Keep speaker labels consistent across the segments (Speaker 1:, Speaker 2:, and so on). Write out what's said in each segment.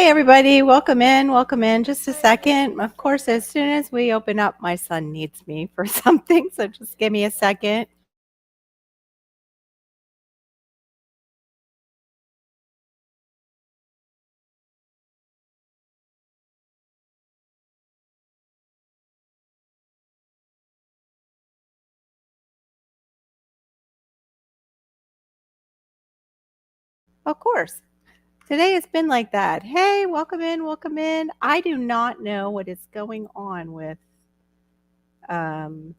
Speaker 1: Hey everybody, welcome in, welcome in. Just a second. Of course, as soon as we open up, my son needs me for something, so just give me a second. Of course. Today has been like that. Hey, welcome in, welcome in. I do not know what is going on with um,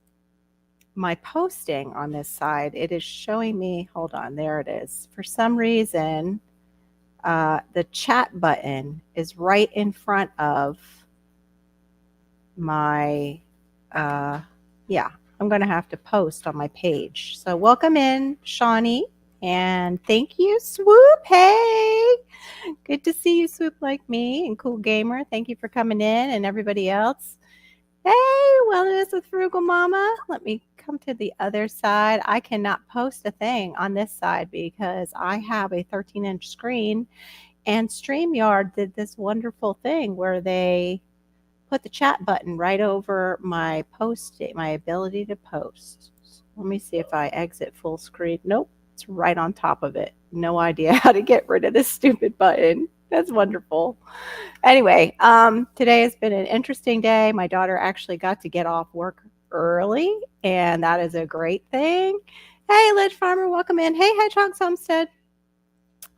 Speaker 1: my posting on this side. It is showing me, hold on, there it is. For some reason, the chat button is right in front of my, yeah, I'm going to have to post on my page. So welcome in, Shawnee, and thank you, Swoop. Hey, good to see you, Swoop like me, and Cool Gamer. Thank you for coming in, and everybody else. Hey, Wellness with Frugal Mama. Let me come to the other side. I cannot post a thing on this side because I have a 13-inch screen, and StreamYard did this wonderful thing where they put the chat button right over my post, my ability to post. Let me see if I exit full screen. Nope, it's right on top of it. No idea how to get rid of this stupid button. That's wonderful. Anyway, today has been an interesting day. My daughter actually got to get off work early, and that is a great thing. Hey, Lidge Farmer, welcome in. Hey, Hedgehog's Homestead.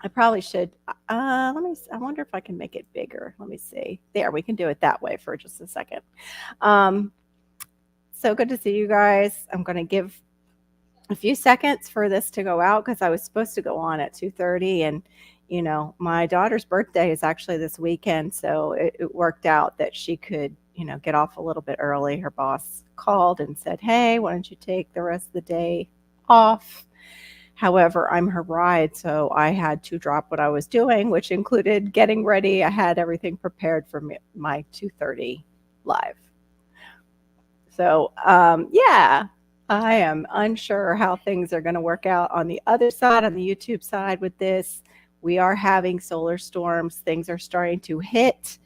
Speaker 1: I probably should. Let me. I wonder if I can make it bigger. Let me see. There, we can do it that way for just a second. So good to see you guys. I'm going to give a few seconds for this to go out because I was supposed to go on at 2:30, and my daughter's birthday is actually this weekend, so it worked out that she could get off a little bit early. Her boss called and said, "Hey, why don't you take the rest of the day off?" However, I'm her ride, so I had to drop what I was doing, which included getting ready. I had everything prepared for my 2:30 live. So, yeah, I am unsure how things are going to work out on the other side, on the YouTube side with this. We are having solar storms. Things are starting to hit.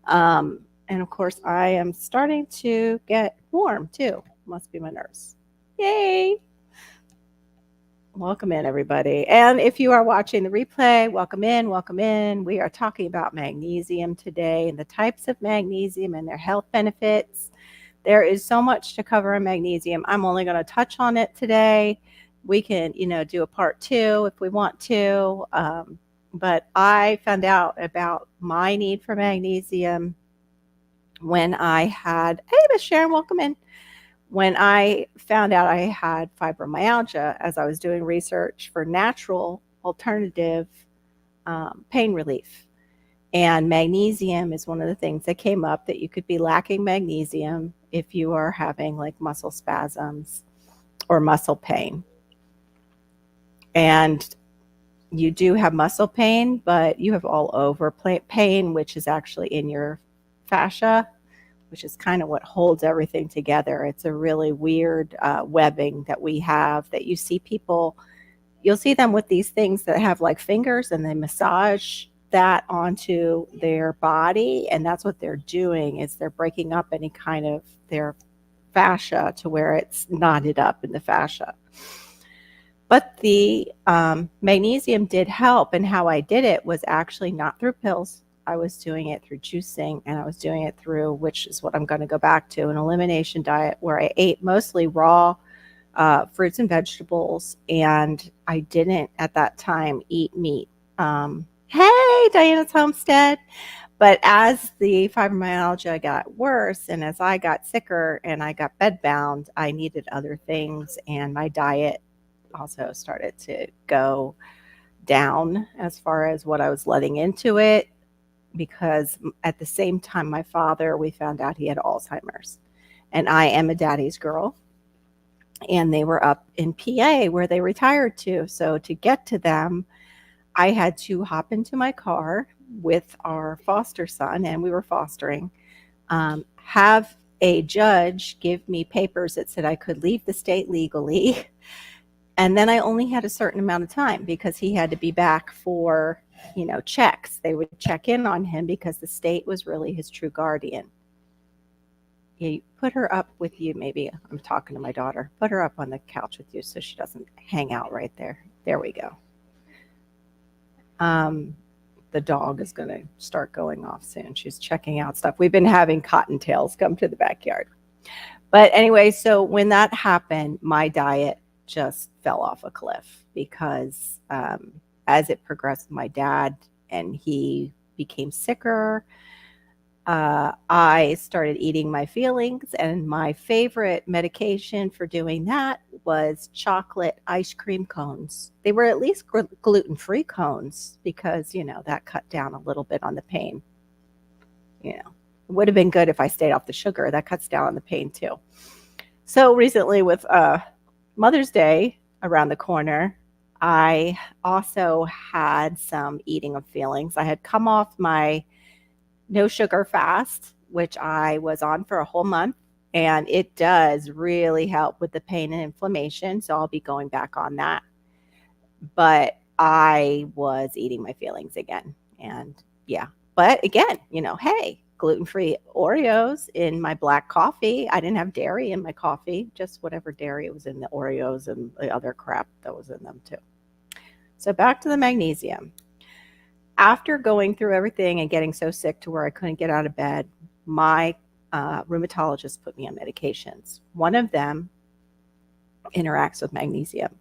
Speaker 1: And of course, I am starting to get warm too. Must be my nerves. Yay! Welcome in, everybody. And if you are watching the replay, welcome in, welcome in. We are talking about magnesium today and the types of magnesium and their health benefits. There is so much to cover in magnesium. I'm only going to touch on it today. We can, do a part 2 if we want to. But I found out about my need for magnesium when I had, hey, Miss Sharon, welcome in. When I found out I had fibromyalgia as I was doing research for natural alternative pain relief. And magnesium is one of the things that came up, that you could be lacking magnesium if you are having like muscle spasms or muscle pain. And you do have muscle pain, but you have all over pain, which is actually in your fascia, which is kind of what holds everything together. It's a really weird webbing that we have, that you see people, you'll see them with these things that have like fingers, and they massage that onto their body, and that's what they're doing, is they're breaking up any kind of their fascia to where it's knotted up in the fascia. But the magnesium did help, and how I did it was actually not through pills. I was doing it through juicing, and I was doing it through, which is what I'm going to go back to, an elimination diet where I ate mostly raw fruits and vegetables, and I didn't at that time eat meat. Hey, Diana's Homestead. But as the fibromyalgia got worse, and as I got sicker and I got bedbound, I needed other things, and my diet also started to go down as far as what I was letting into it. Because at the same time, my father, we found out he had Alzheimer's, and I am a daddy's girl, and they were up in PA where they retired to. So to get to them, I had to hop into my car with our foster son, and we were fostering, have a judge give me papers that said I could leave the state legally. And then I only had a certain amount of time because he had to be back for checks. They would check in on him because the state was really his true guardian. You put her up with you, maybe. I'm talking to my daughter. Put her up on the couch with you so she doesn't hang out right there. There we go. The dog is going to start going off soon. She's checking out stuff. We've been having cottontails come to the backyard. But anyway, so when that happened, my diet just fell off a cliff because as it progressed with my dad and he became sicker, I started eating my feelings, and my favorite medication for doing that was chocolate ice cream cones. They were at least gluten-free cones because, that cut down a little bit on the pain. It would have been good if I stayed off the sugar. That cuts down on the pain too. So recently with Mother's Day around the corner, I also had some eating of feelings. I had come off my no sugar fast, which I was on for a whole month, and it does really help with the pain and inflammation. So I'll be going back on that. But I was eating my feelings again. And yeah, but again, hey, gluten-free Oreos in my black coffee. I didn't have dairy in my coffee, just whatever dairy was in the Oreos and the other crap that was in them too. So back to the magnesium. After going through everything and getting so sick to where I couldn't get out of bed, my rheumatologist put me on medications. One of them interacts with magnesium.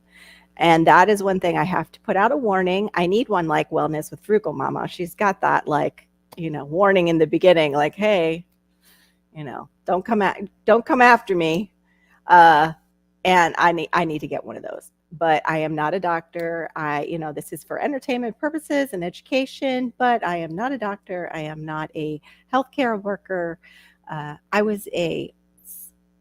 Speaker 1: And that is one thing I have to put out a warning. I need one like Wellness with Frugal Mama. She's got that warning in the beginning, like, hey, don't come after me. And I need to get one of those. But I am not a doctor. This is for entertainment purposes and education, but I am not a doctor. I am not a healthcare worker. I was a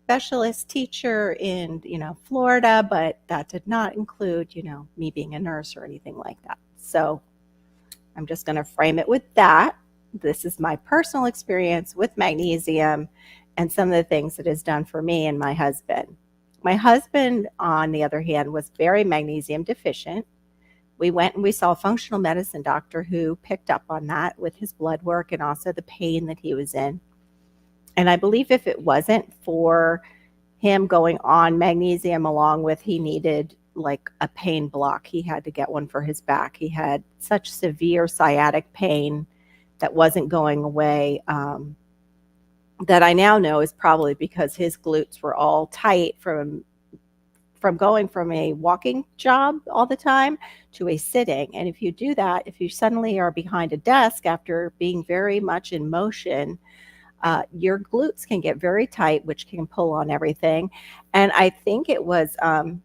Speaker 1: specialist teacher in, Florida, but that did not include, me being a nurse or anything like that. So I'm just going to frame it with that. This is my personal experience with magnesium and some of the things it has done for me and my husband. My husband, on the other hand, was very magnesium deficient. We went and we saw a functional medicine doctor who picked up on that with his blood work and also the pain that he was in. And I believe if it wasn't for him going on magnesium along with he needed like a pain block, he had to get one for his back. He had such severe sciatic pain that wasn't going away, that I now know is probably because his glutes were all tight from going from a walking job all the time to a sitting. And if you do that, if you suddenly are behind a desk after being very much in motion, your glutes can get very tight, which can pull on everything. And I think it was, I don't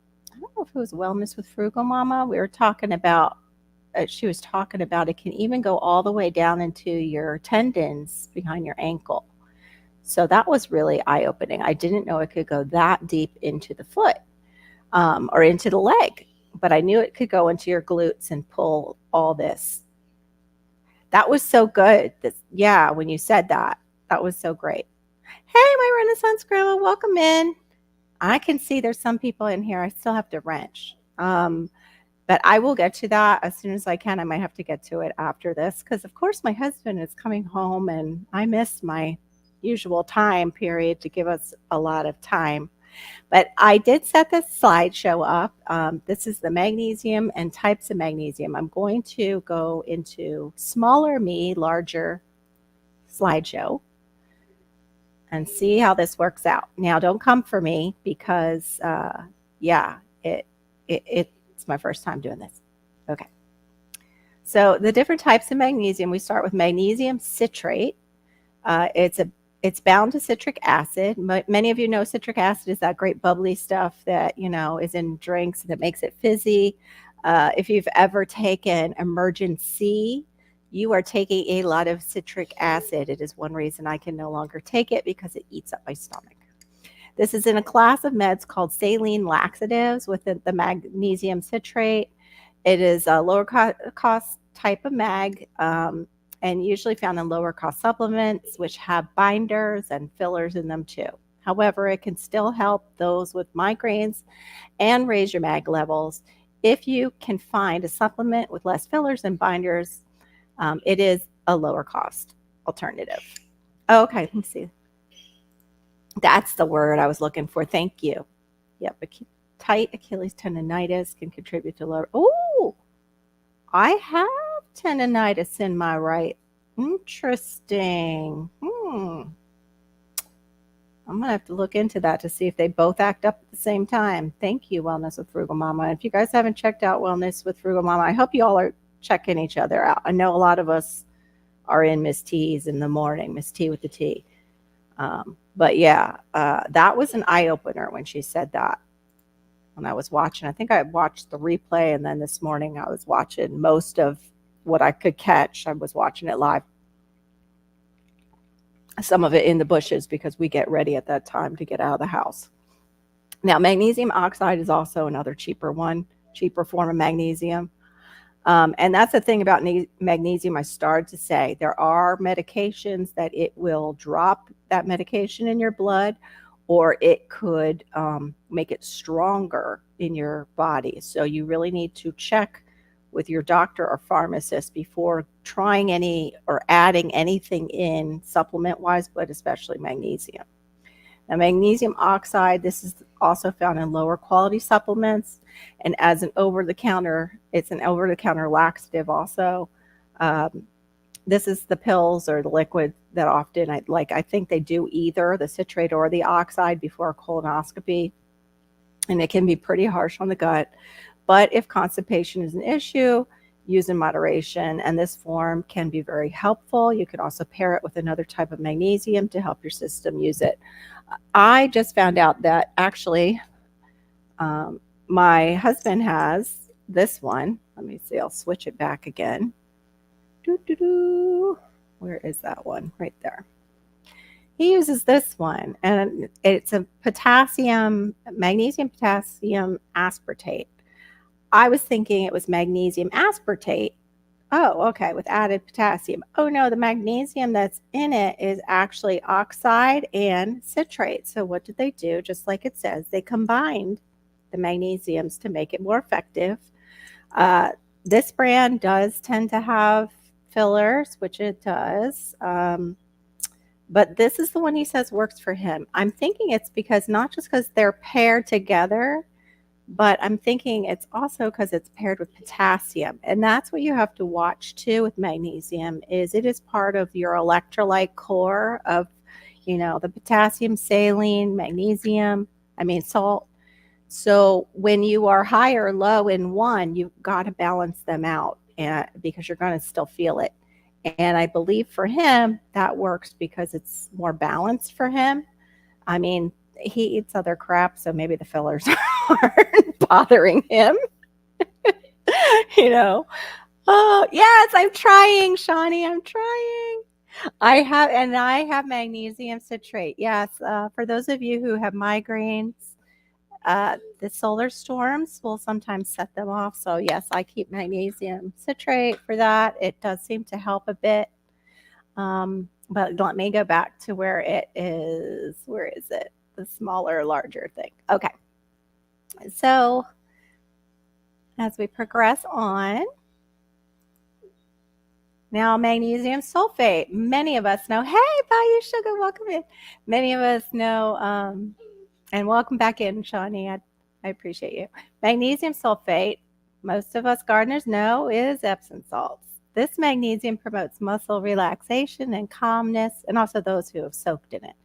Speaker 1: know if it was Wellness with Frugal Mama. We were talking about, she was talking about it can even go all the way down into your tendons behind your ankle. So that was really eye-opening. I didn't know it could go that deep into the foot or into the leg, but I knew it could go into your glutes and pull all this. That was so good. When you said that, that was so great. Hey, my Renaissance Grandma, welcome in. I can see there's some people in here. I still have to wrench. But I will get to that as soon as I can. I might have to get to it after this because, of course, my husband is coming home and I missed my usual time period to give us a lot of time. But I did set this slideshow up. This is the magnesium and types of magnesium. I'm going to go into smaller me, larger slideshow and see how this works out. Now, don't come for me because, it's my first time doing this. Okay. So the different types of magnesium, we start with magnesium citrate. It's bound to citric acid. Many of you know citric acid is that great bubbly stuff that, is in drinks that makes it fizzy. If you've ever taken Emergen-C, you are taking a lot of citric acid. It is one reason I can no longer take it because it eats up my stomach. This is in a class of meds called saline laxatives with the magnesium citrate. It is a lower cost type of mag and usually found in lower cost supplements, which have binders and fillers in them too. However, it can still help those with migraines and raise your mag levels if you can find a supplement with less fillers and binders, it is a lower cost alternative. Okay, let me see. That's the word I was looking for. Thank you. Yep, tight Achilles tendonitis can contribute to lower. Oh, I have tendonitis in my right. Interesting. I'm going to have to look into that to see if they both act up at the same time. Thank you, Wellness with Frugal Mama. If you guys haven't checked out Wellness with Frugal Mama, I hope you all are checking each other out. I know a lot of us are in Miss T's in the morning, Miss T with the T. But yeah, that was an eye-opener when she said that. When I was watching, I think I watched the replay, and then this morning I was watching most of what I could catch. I was watching it live. Some of it in the bushes because we get ready at that time to get out of the house. Now, magnesium oxide is also another cheaper form of magnesium. And that's the thing about magnesium. I started to say there are medications that it will drop that medication in your blood, or it could make it stronger in your body. So you really need to check with your doctor or pharmacist before trying any or adding anything in supplement-wise, but especially magnesium. Now, magnesium oxide, this is also found in lower quality supplements, and as an over-the-counter, it's an over-the-counter laxative also. This is the pills or the liquid that often, I think they do either the citrate or the oxide before a colonoscopy, and it can be pretty harsh on the gut. But if constipation is an issue, use in moderation, and this form can be very helpful. You can also pair it with another type of magnesium to help your system use it. I just found out that actually my husband has this one. Let me see, I'll switch it back again. Where is that one? Right there. He uses this one, and it's a magnesium potassium aspartate. I was thinking it was magnesium aspartate. Oh, okay, with added potassium. Oh no, the magnesium that's in it is actually oxide and citrate. So what did they do? Just like it says, they combined the magnesiums to make it more effective. This brand does tend to have fillers, which it does. But this is the one he says works for him. I'm thinking it's not just because they're paired together, but I'm thinking it's also because it's paired with potassium. And that's what you have to watch too with magnesium, is it is part of your electrolyte core of, the potassium, saline, magnesium, salt. So when you are high or low in one, you've got to balance them out because you're going to still feel it. And I believe for him, that works because it's more balanced for him. He eats other crap, so maybe the fillers aren't bothering him. Oh, yes, I'm trying, Shawnee. I'm trying. I have magnesium citrate. Yes, for those of you who have migraines, the solar storms will sometimes set them off. So yes, I keep magnesium citrate for that. It does seem to help a bit. But let me go back to where it is. Where is it? The smaller, larger thing. Okay. So as we progress on, now magnesium sulfate. Many of us know, hey, Bayou Sugar, welcome in. Many of us know, and welcome back in, Shawnee. I appreciate you. Magnesium sulfate, most of us gardeners know, is Epsom salts. This magnesium promotes muscle relaxation and calmness, and also those who have soaked in it.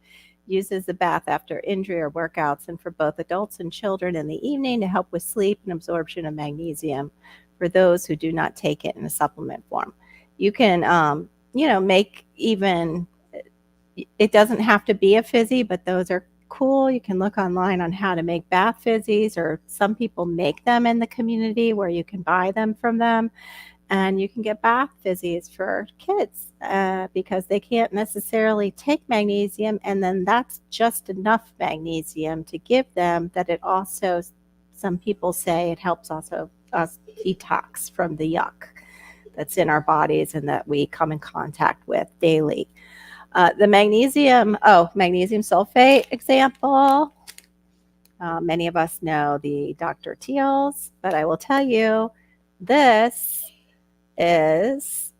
Speaker 1: Uses a bath after injury or workouts, and for both adults and children in the evening to help with sleep and absorption of magnesium for those who do not take it in a supplement form. You can, make even, it doesn't have to be a fizzy, but those are cool. You can look online on how to make bath fizzies, or some people make them in the community where you can buy them from them. And you can get bath fizzies for kids because they can't necessarily take magnesium, and then that's just enough magnesium to give them that it also, some people say it helps also us detox from the yuck that's in our bodies and that we come in contact with daily. The magnesium sulfate example, Many of us know the Dr. Teals, but I will tell you, this is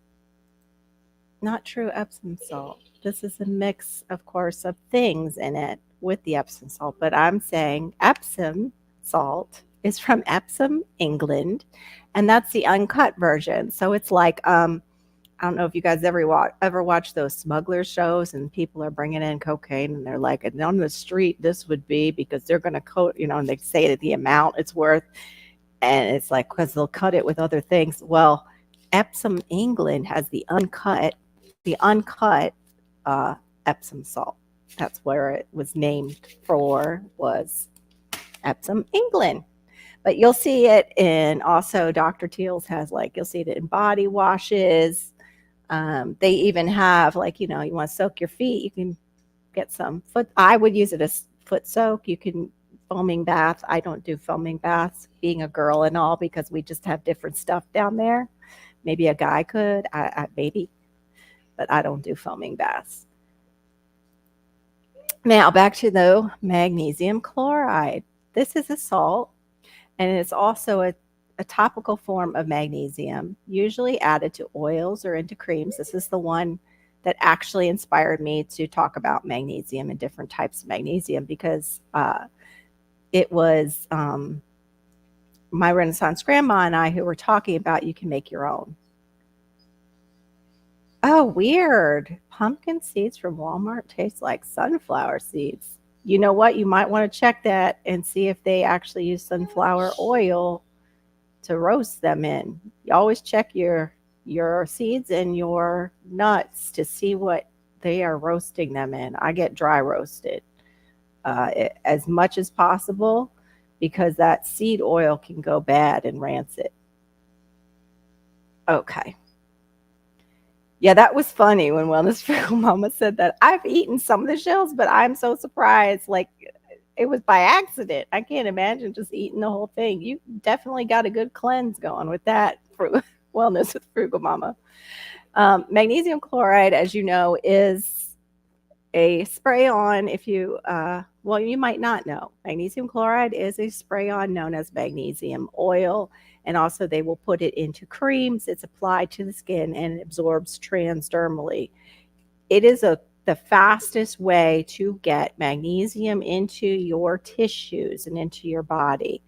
Speaker 1: not true Epsom salt. This is a mix, of course, of things in it with the Epsom salt, but I'm saying Epsom salt is from Epsom, England, and that's the uncut version. So it's like I don't know if you guys ever watch those smuggler shows and people are bringing in cocaine and they're like, and on the street, this would be because they're going to coat, and they say that the amount it's worth. And it's like, because they'll cut it with other things. Well, Epsom, England has the uncut Epsom salt. That's where it was named for, was Epsom, England. But you'll see it in also Dr. Teal's has, like, you'll see it in body washes. They even have, like, you want to soak your feet, you can get some foot. I would use it as foot soak. You can foaming bath. I don't do foaming baths, being a girl and all, because we just have different stuff down there. Maybe a guy could, maybe, but I don't do foaming baths. Now back to the magnesium chloride. This is a salt, and it's also a topical form of magnesium, usually added to oils or into creams. This is the one that actually inspired me to talk about magnesium and different types of magnesium, because it was my Renaissance grandma and I who were talking about you can make your own. Oh, weird. Pumpkin seeds from Walmart taste like sunflower seeds. You know what? You might want to check that and see if they actually use sunflower oil to roast them in. You always check your seeds and your nuts to see what they are roasting them in. I get dry roasted as much as possible, because that seed oil can go bad and rancid. Okay. Yeah, that was funny when Wellness Frugal Mama said that. I've eaten some of the shells, but I'm so surprised. Like, it was by accident. I can't imagine just eating the whole thing. You definitely got a good cleanse going with that for Wellness with Frugal Mama. Magnesium chloride, as you know, is a spray on. If you, well, you might not know. Magnesium chloride is a spray on known as magnesium oil. And also they will put it into creams. It's applied to the skin and it absorbs transdermally. It is the fastest way to get magnesium into your tissues and into your body.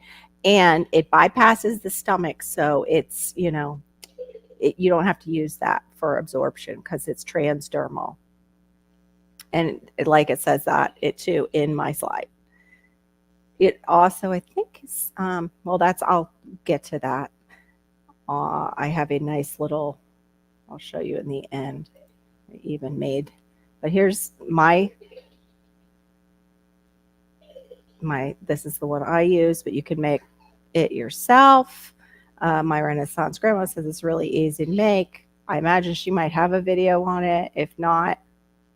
Speaker 1: And it bypasses the stomach. So it's, you don't have to use that for absorption because it's transdermal. And like it says that, it too, in my slide. It also, I think, is, I'll get to that. I have a nice little, I'll show you in the end, I even made, but here's this is the one I use, but you can make it yourself. My Renaissance grandma says it's really easy to make. I imagine she might have a video on it. If not,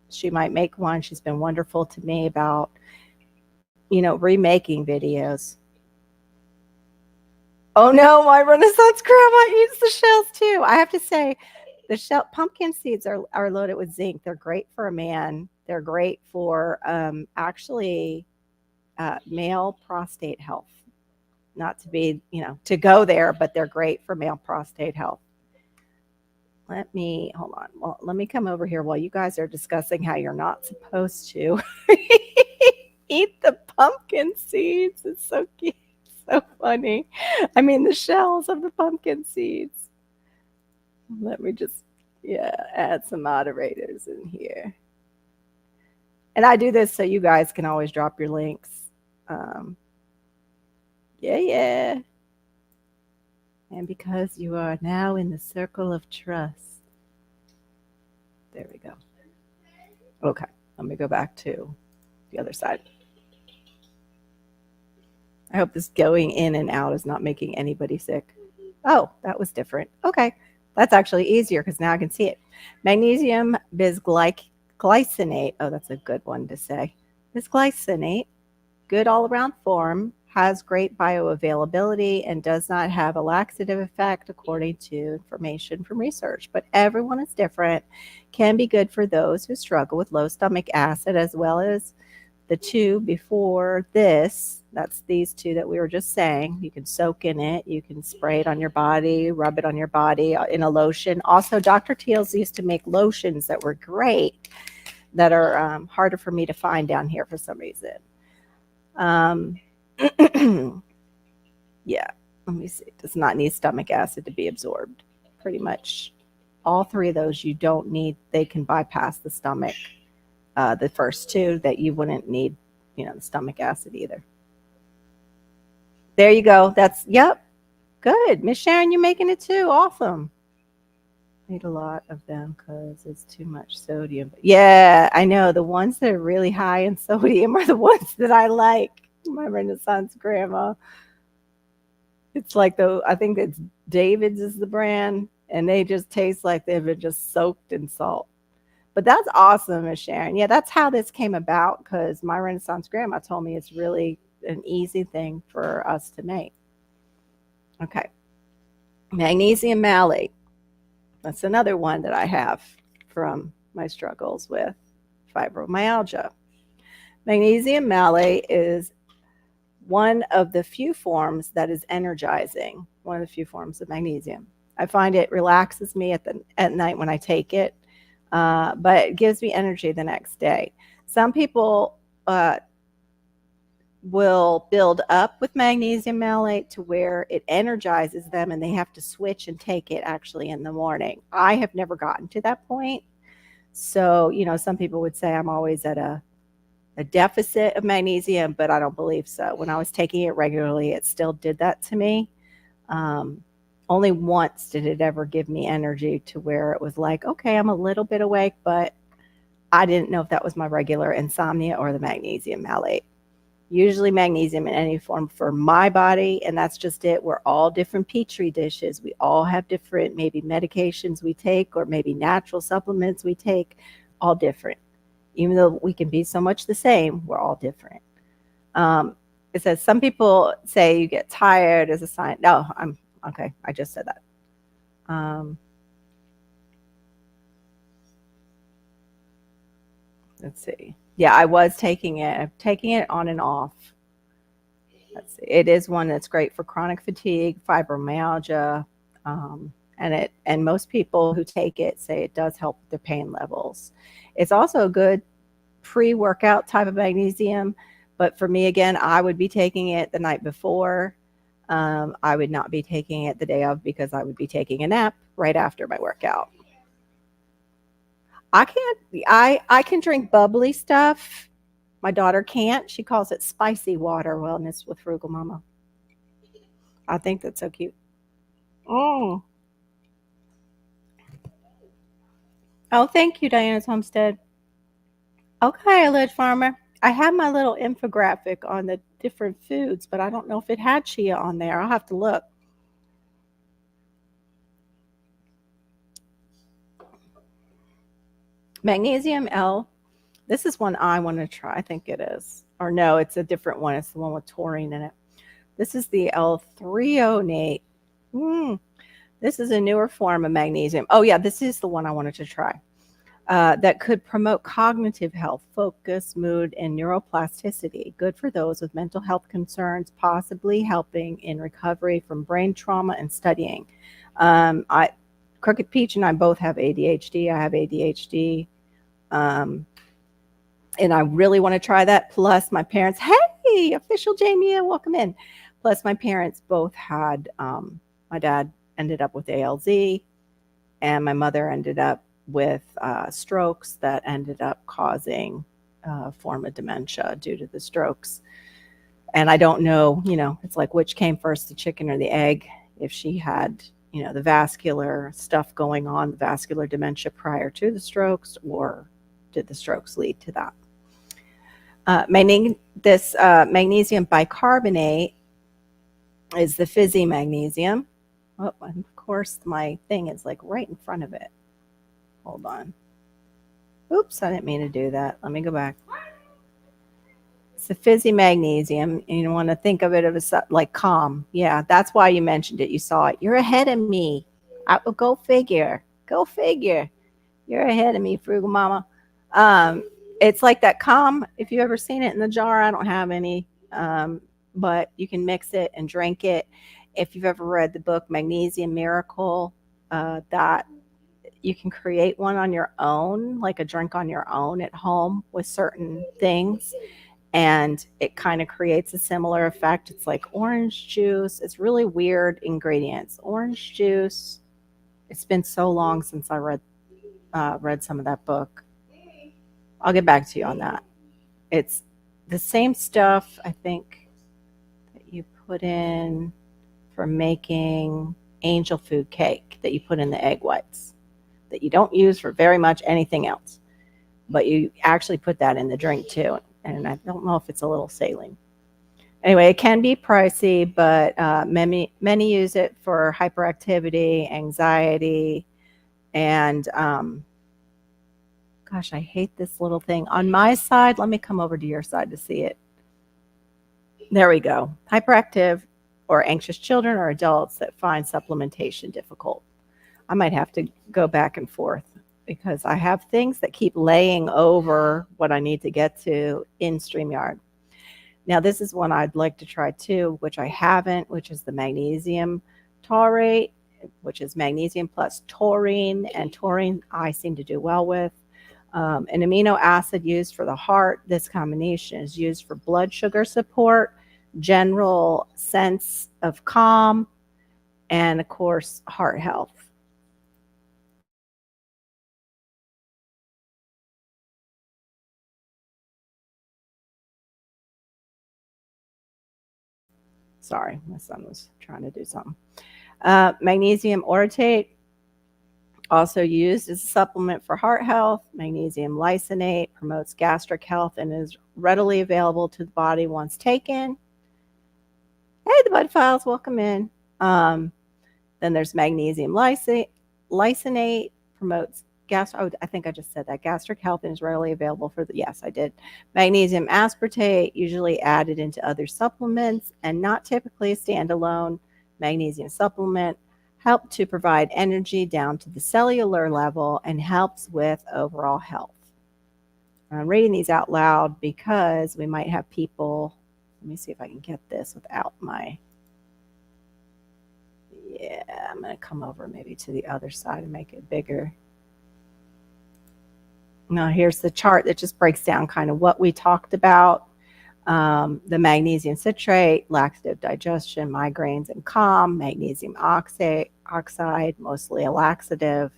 Speaker 1: she might make one. She's been wonderful to me about, remaking videos. Oh no, my Renaissance grandma eats the shells too. I have to say, the pumpkin seeds are loaded with zinc. They're great for a man. They're great for actually male prostate health. Not to be, to go there, but they're great for male prostate health. Hold on. Well, let me come over here while you guys are discussing how you're not supposed to eat the pumpkin seeds. It's so cute. So funny. I mean, the shells of the pumpkin seeds. Let me just, add some moderators in here. And I do this so you guys can always drop your links. Yeah. And because you are now in the circle of trust. There we go. Okay, let me go back to the other side. I hope this going in and out is not making anybody sick. Oh, that was different. Okay, that's actually easier because now I can see it. Magnesium bisglycinate. Oh, that's a good one to say. Bisglycinate, good all-around form, has great bioavailability, and does not have a laxative effect according to information from research. But everyone is different. Can be good for those who struggle with low stomach acid, as well as the two before this, that's these two that we were just saying. You can soak in it. You can spray it on your body, rub it on your body in a lotion. Also, Dr. Teal's used to make lotions that were great that are harder for me to find down here for some reason. Yeah, let me see. It does not need stomach acid to be absorbed. Pretty much all three of those you don't need. They can bypass the stomach. The first two that you wouldn't need, the stomach acid either. There you go. That's, yep. Good. Miss Sharon, you're making it too. Awesome. Eat a lot of them because it's too much sodium. Yeah, I know. The ones that are really high in sodium are the ones that I like. My Renaissance grandma. It's like I think it's David's is the brand, and they just taste like they've been just soaked in salt. But that's awesome, Miss Sharon. Yeah, that's how this came about because my Renaissance grandma told me it's really an easy thing for us to make. Okay. Magnesium malate. That's another one that I have from my struggles with fibromyalgia. Magnesium malate is one of the few forms that is energizing, one of the few forms of magnesium. I find it relaxes me at night when I take it, but it gives me energy the next day. Some people will build up with magnesium malate to where it energizes them and they have to switch and take it actually in the morning. I have never gotten to that point. So, some people would say I'm always at a deficit of magnesium, but I don't believe so. When I was taking it regularly, it still did that to me. Only once did it ever give me energy to where it was like, okay, I'm a little bit awake, but I didn't know if that was my regular insomnia or the magnesium malate. Usually magnesium in any form for my body, and that's just it. We're all different petri dishes. We all have different maybe medications we take or maybe natural supplements we take, all different. Even though we can be so much the same, we're all different. It says some people say you get tired as a sign. No, I'm okay. I just said that. Let's see. Yeah, I was taking it. I'm taking it on and off. Let's see. It is one that's great for chronic fatigue, fibromyalgia, and most people who take it say it does help with their pain levels. It's also a good pre-workout type of magnesium, but for me, again, I would be taking it the night before. I would not be taking it the day of because I would be taking a nap right after my workout. I can drink bubbly stuff. My daughter can't. She calls it spicy water wellness with Frugal Mama. I think that's so cute. Oh. Oh, thank you, Diana's Homestead. Okay, Alleged Farmer. I have my little infographic on the different foods, but I don't know if it had chia on there. I'll have to look. Magnesium L. This is one I want to try. I think it is. Or no, it's a different one. It's the one with taurine in it. This is the L-threonate. This is a newer form of magnesium. Oh, yeah, this is the one I wanted to try. That could promote cognitive health, focus, mood, and neuroplasticity. Good for those with mental health concerns, possibly helping in recovery from brain trauma and studying. Crooked Peach and I both have ADHD. I have ADHD. And I really want to try that. Plus, my parents, hey, official Jamie, welcome in. Plus, my parents both had, my dad ended up with ALZ, and my mother ended up with strokes that ended up causing a form of dementia due to the strokes. And I don't know, it's like which came first, the chicken or the egg, if she had, the vascular stuff going on, the vascular dementia prior to the strokes, or did the strokes lead to that? Magnesium bicarbonate is the fizzy magnesium. Oh, and of course, my thing is like right in front of it. Hold on. Oops, I didn't mean to do that. Let me go back. It's a fizzy magnesium. And you want to think of it as like calm. Yeah, that's why you mentioned it. You saw it. You're ahead of me. Go figure. Go figure. You're ahead of me, Frugal Mama. It's like that calm. If you've ever seen it in the jar, I don't have any, but you can mix it and drink it. If you've ever read the book Magnesium Miracle, that you can create one on your own, like a drink on your own at home with certain things, and it kind of creates a similar effect. It's like orange juice. It's really weird ingredients. Orange juice. It's been so long since I read some of that book. I'll get back to you on that. It's the same stuff, I think, that you put in for making angel food cake that you put in the egg whites that you don't use for very much anything else. But you actually put that in the drink too. And I don't know if it's a little saline. Anyway, it can be pricey, but many use it for hyperactivity, anxiety, and gosh, I hate this little thing. On my side, let me come over to your side to see it. There we go. Hyperactive or anxious children or adults that find supplementation difficult. I might have to go back and forth because I have things that keep laying over what I need to get to in StreamYard. Now, this is one I'd like to try too, which I haven't, which is the magnesium taurate, which is magnesium plus taurine, and taurine I seem to do well with. An amino acid used for the heart. This combination is used for blood sugar support, general sense of calm, and of course, heart health. Sorry, my son was trying to do something. Magnesium orotate, also used as a supplement for heart health. Magnesium lysonate promotes gastric health and is readily available to the body once taken. Hey, the bud files, welcome in. Then there's magnesium lysonate promotes I think I just said that. Gastric health and is readily available for the, yes, I did. Magnesium aspartate, usually added into other supplements and not typically a standalone magnesium supplement, help to provide energy down to the cellular level and helps with overall health. I'm reading these out loud because we might have people, let me see if I can get this without my, yeah, I'm going to come over maybe to the other side and make it bigger. Now here's the chart that just breaks down kind of what we talked about. The magnesium citrate, laxative digestion, migraines and calm, magnesium oxide, mostly a laxative,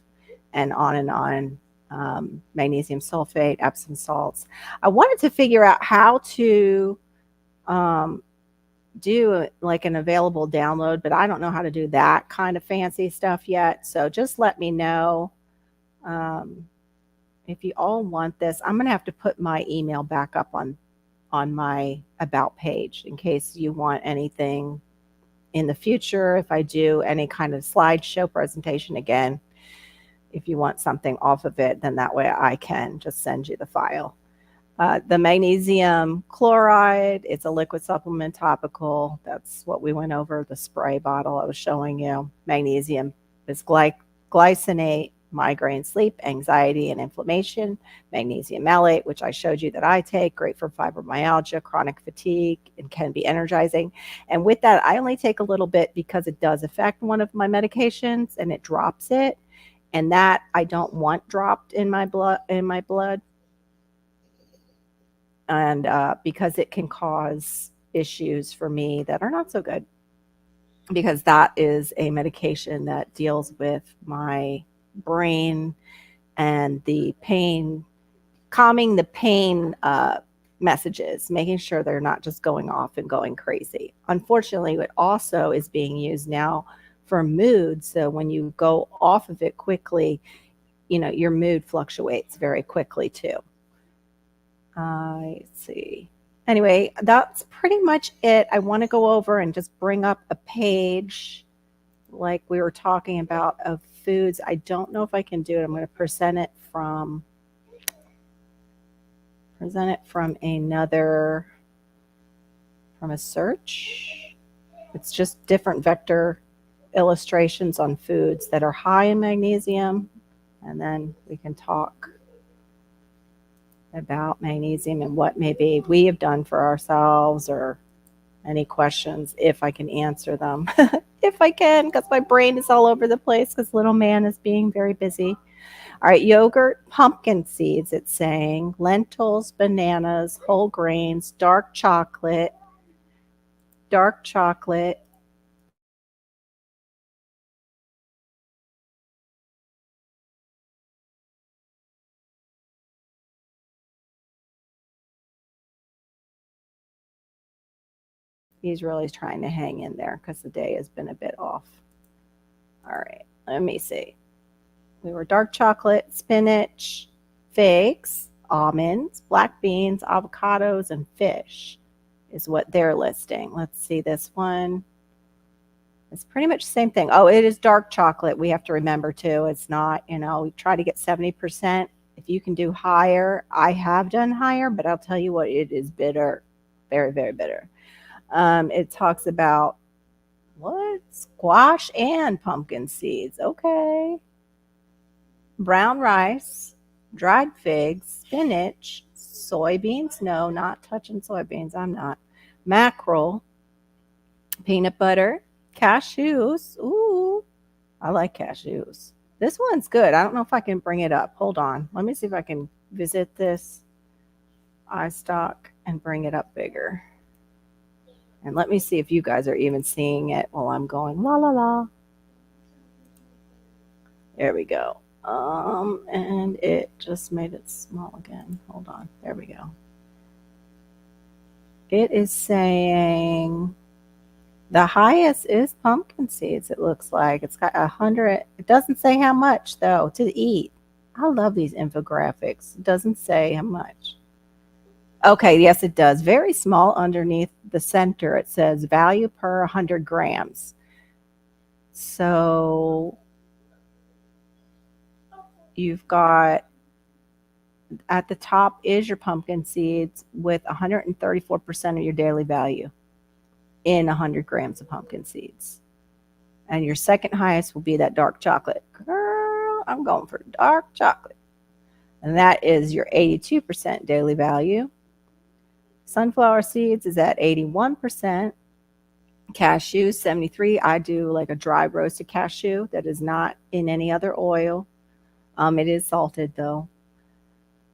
Speaker 1: and on and on. Magnesium sulfate, Epsom salts. I wanted to figure out how to do like an available download, but I don't know how to do that kind of fancy stuff yet. So just let me know. If you all want this, I'm going to have to put my email back up on my about page in case you want anything in the future. If I do any kind of slideshow presentation again, if you want something off of it, then that way I can just send you the file. The magnesium chloride, it's a liquid supplement topical. That's what we went over, the spray bottle I was showing you. Magnesium is glycinate, migraine, sleep, anxiety, and inflammation. Magnesium malate, which I showed you that I take, great for fibromyalgia, chronic fatigue, and can be energizing. And with that, I only take a little bit because it does affect one of my medications and it drops it. And that I don't want dropped in my blood. And because it can cause issues for me that are not so good, because that is a medication that deals with my brain and the pain, calming the pain messages, making sure they're not just going off and going crazy. Unfortunately, it also is being used now for mood. So when you go off of it quickly, your mood fluctuates very quickly too. Let's see. Anyway, that's pretty much it. I want to go over and just bring up a page like we were talking about of foods. I don't know if I can do it. I'm going to present it from a search. It's just different vector illustrations on foods that are high in magnesium, and then we can talk about magnesium and what maybe we have done for ourselves, or any questions, if I can answer them. If I can, because my brain is all over the place because little man is being very busy. All right, yogurt, pumpkin seeds, it's saying, lentils, bananas, whole grains, dark chocolate, dark chocolate. He's really trying to hang in there because the day has been a bit off. All right, let me see. We were dark chocolate, spinach, figs, almonds, black beans, avocados, and fish is what they're listing. Let's see this one. It's pretty much the same thing. Oh, it is dark chocolate. We have to remember too. It's not, we try to get 70%. If you can do higher, I have done higher, but I'll tell you what, it is bitter. Very, very bitter. It talks about what? Squash and pumpkin seeds. Okay. Brown rice, dried figs, spinach, soybeans. No, not touching soybeans. I'm not. Mackerel, peanut butter, cashews. Ooh, I like cashews. This one's good. I don't know if I can bring it up. Hold on. Let me see if I can visit this iStock and bring it up bigger. And let me see if you guys are even seeing it while I'm going la la la. There we go. And it just made it small again. Hold on. There we go. It is saying the highest is pumpkin seeds, it looks like. It's got 100. It doesn't say how much, though, to eat. I love these infographics. It doesn't say how much. Okay, yes, it does. Very small underneath the center. It says value per 100 grams. So you've got at the top is your pumpkin seeds with 134% of your daily value in 100 grams of pumpkin seeds. And your second highest will be that dark chocolate. Girl, I'm going for dark chocolate. And that is your 82% daily value. Sunflower seeds is at 81%. Cashews, 73. I do like a dry roasted cashew that is not in any other oil. It is salted though.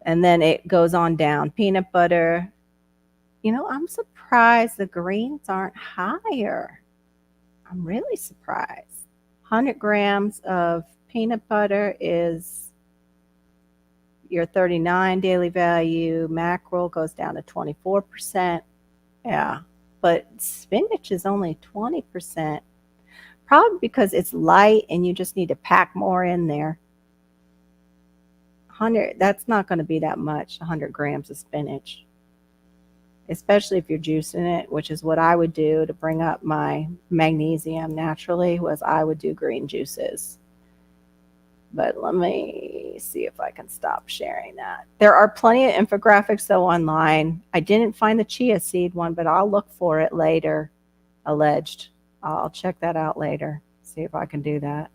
Speaker 1: And then it goes on down. Peanut butter. I'm surprised the greens aren't higher. I'm really surprised. 100 grams of peanut butter is your 39 daily value. Mackerel goes down to 24%. Yeah. But spinach is only 20%. Probably because it's light and you just need to pack more in there. 100, that's not going to be that much, 100 grams of spinach. Especially if you're juicing it, which is what I would do to bring up my magnesium naturally, was I would do green juices. But let me see if I can stop sharing that. There are plenty of infographics though online. I didn't find the chia seed one, but I'll look for it later. Alleged. I'll check that out later. See if I can do that.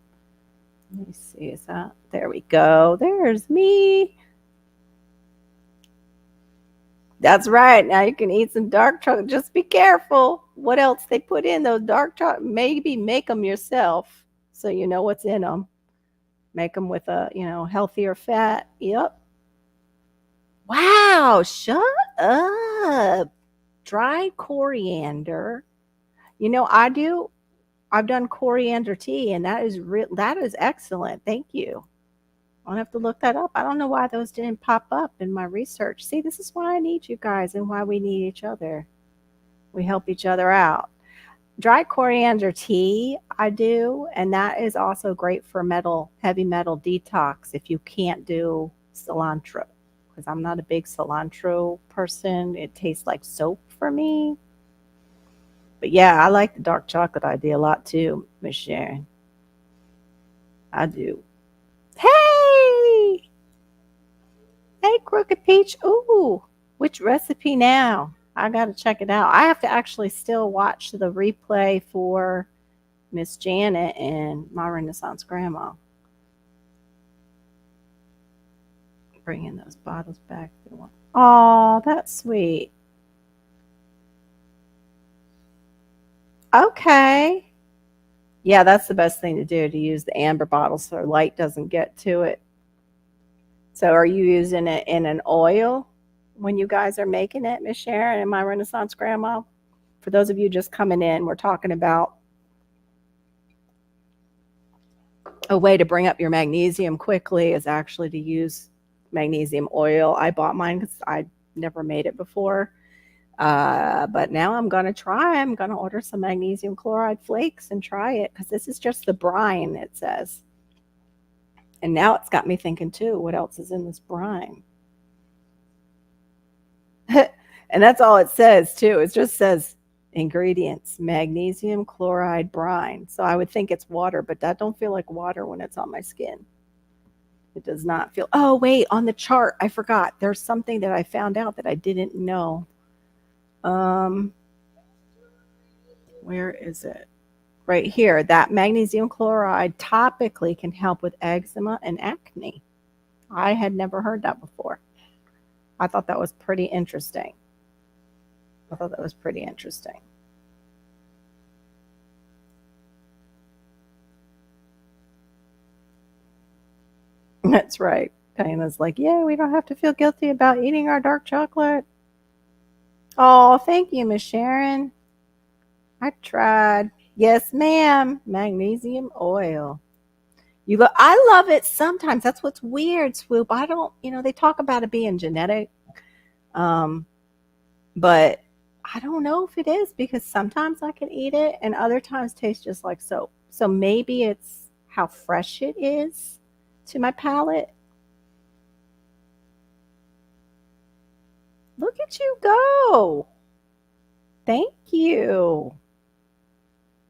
Speaker 1: Let me see. Is that? There we go. There's me. That's right. Now you can eat some dark chocolate. Just be careful what else they put in those dark chocolate. Maybe make them yourself so you know what's in them. Make them with a, healthier fat. Yep. Wow, shut up. Dried coriander. I've done coriander tea and that is excellent. Thank you. I'll have to look that up. I don't know why those didn't pop up in my research. See, this is why I need you guys and why we need each other. We help each other out. Dried coriander tea, I do, and that is also great for heavy metal detox if you can't do cilantro, because I'm not a big cilantro person. It tastes like soap for me. But yeah, I like the dark chocolate idea a lot too, Miss Sharon. I do. Hey! Hey, Crooked Peach. Ooh, which recipe now? I got to check it out. I have to actually still watch the replay for Miss Janet and My Renaissance Grandma. bringing those bottles back. Oh, that's sweet. Okay. Yeah, that's the best thing to do, to use the amber bottle so light doesn't get to it. So are you using it in an oil when you guys are making it, Miss Sharon and my Renaissance Grandma? For those of you just coming in, we're talking about a way to bring up your magnesium quickly is actually to use magnesium oil. I bought mine because I never made it before. But now I'm going to try. I'm going to order some magnesium chloride flakes and try it, because this is just the brine, it says. And now it's got me thinking too, what else is in this brine? And that's all it says too. It just says ingredients, magnesium chloride brine. So I would think it's water, but that don't feel like water when it's on my skin. It does not feel. Oh, wait, on the chart, I forgot. There's something that I found out that I didn't know. Um, where is it? Right here. That magnesium chloride topically can help with eczema and acne. I had never heard that before. I thought that was pretty interesting. I thought that was pretty interesting. That's right. Diana's like, yeah, we don't have to feel guilty about eating our dark chocolate. Oh, thank you, Miss Sharon. I tried. Yes, ma'am. Magnesium oil. I love it sometimes. That's what's weird, Swoop. I don't, they talk about it being genetic. Um, but I don't know if it is, because sometimes I can eat it and other times taste just like soap. So maybe it's how fresh it is to my palate. Look at you go. Thank you.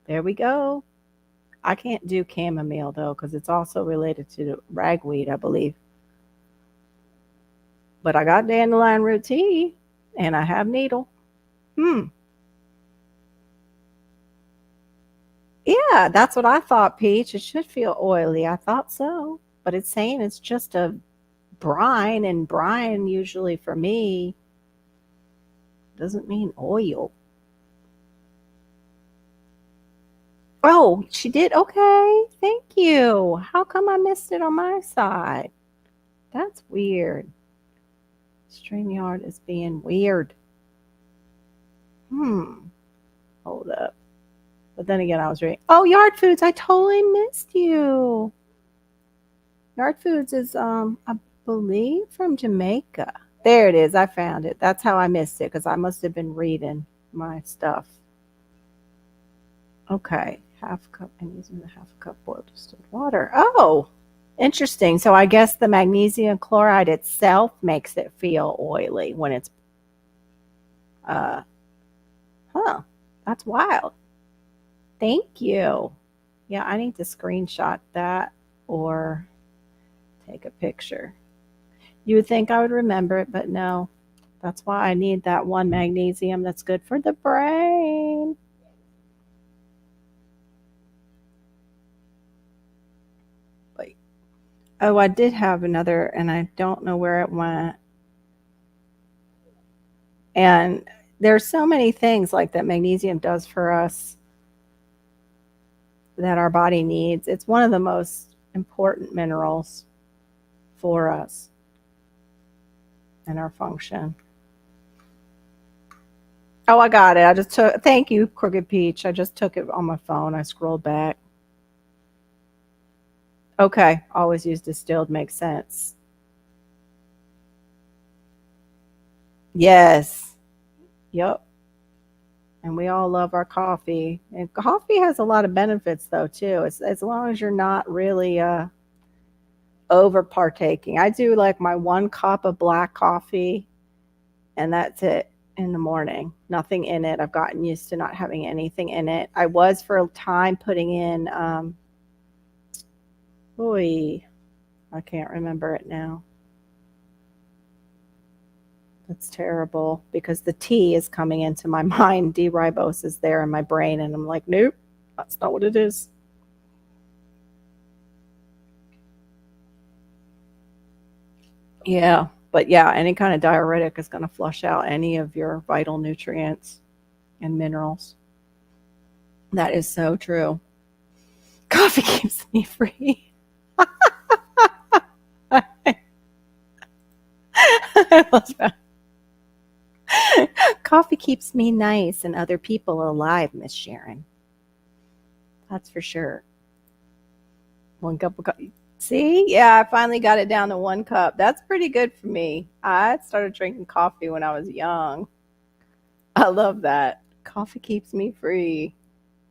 Speaker 1: There we go. I can't do chamomile though, because it's also related to ragweed, I believe. But I got dandelion root tea and I have needle. Hmm. Yeah, that's what I thought, Peach. It should feel oily. I thought so. But it's saying it's just a brine, and brine usually for me doesn't mean oil. Oh, she did? Okay. Thank you. How come I missed it on my side? That's weird. StreamYard is being weird. Hmm. Hold up. But then again, I was reading. Oh, Yard Foods. I totally missed you. Yard Foods is, I believe, from Jamaica. There it is. I found it. That's how I missed it, because I must have been reading my stuff. Okay. Half cup. I'm using the half cup boiled distilled water. Oh, interesting. So I guess the magnesium chloride itself makes it feel oily when it's, uh, huh. That's wild. Thank you. Yeah, I need to screenshot that or take a picture. You would think I would remember it, but no. That's why I need that one magnesium that's good for the brain. Wait. Oh, I did have another, and I don't know where it went. And there's so many things like that magnesium does for us that our body needs. It's one of the most important minerals for us and our function. Oh, I got it. I just took, thank you, Crooked Peach. I just took it on my phone. I scrolled back. Okay. Always use distilled, makes sense. Yes. Yep. And we all love our coffee. And coffee has a lot of benefits though too. It's as long as you're not really over partaking. I do like my 1 cup of black coffee, and that's it in the morning. Nothing in it. I've gotten used to not having anything in it. I was for a time putting in boy, I can't remember it now. That's terrible, because the T is coming into my mind. D-ribose is there in my brain, and I'm like, nope, that's not what it is. Yeah. But yeah, any kind of diuretic is going to flush out any of your vital nutrients and minerals. That is so true. Coffee keeps me free. I love that. Coffee keeps me nice and other people alive, Miss Sharon. That's for sure. One cup of coffee. See? Yeah, I finally got it down to 1 cup. That's pretty good for me. I started drinking coffee when I was young. I love that. Coffee keeps me free.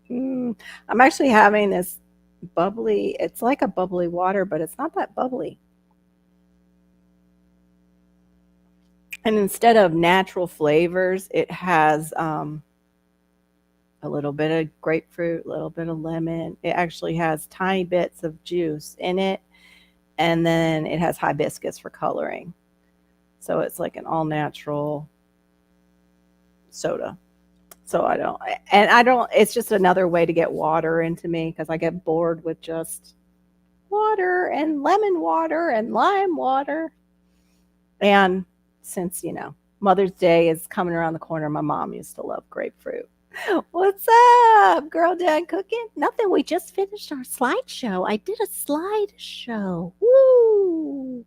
Speaker 1: Mm. I'm actually having this bubbly, it's like a bubbly water, but it's not that bubbly. And instead of natural flavors, it has a little bit of grapefruit, a little bit of lemon. It actually has tiny bits of juice in it, and then it has hibiscus for coloring. So it's like an all natural soda. So I don't, it's just another way to get water into me because I get bored with just water and lemon water and lime water. And since, Mother's Day is coming around the corner, my mom used to love grapefruit. What's up, girl dad cooking? Nothing. We just finished our slideshow. I did a slideshow. Woo!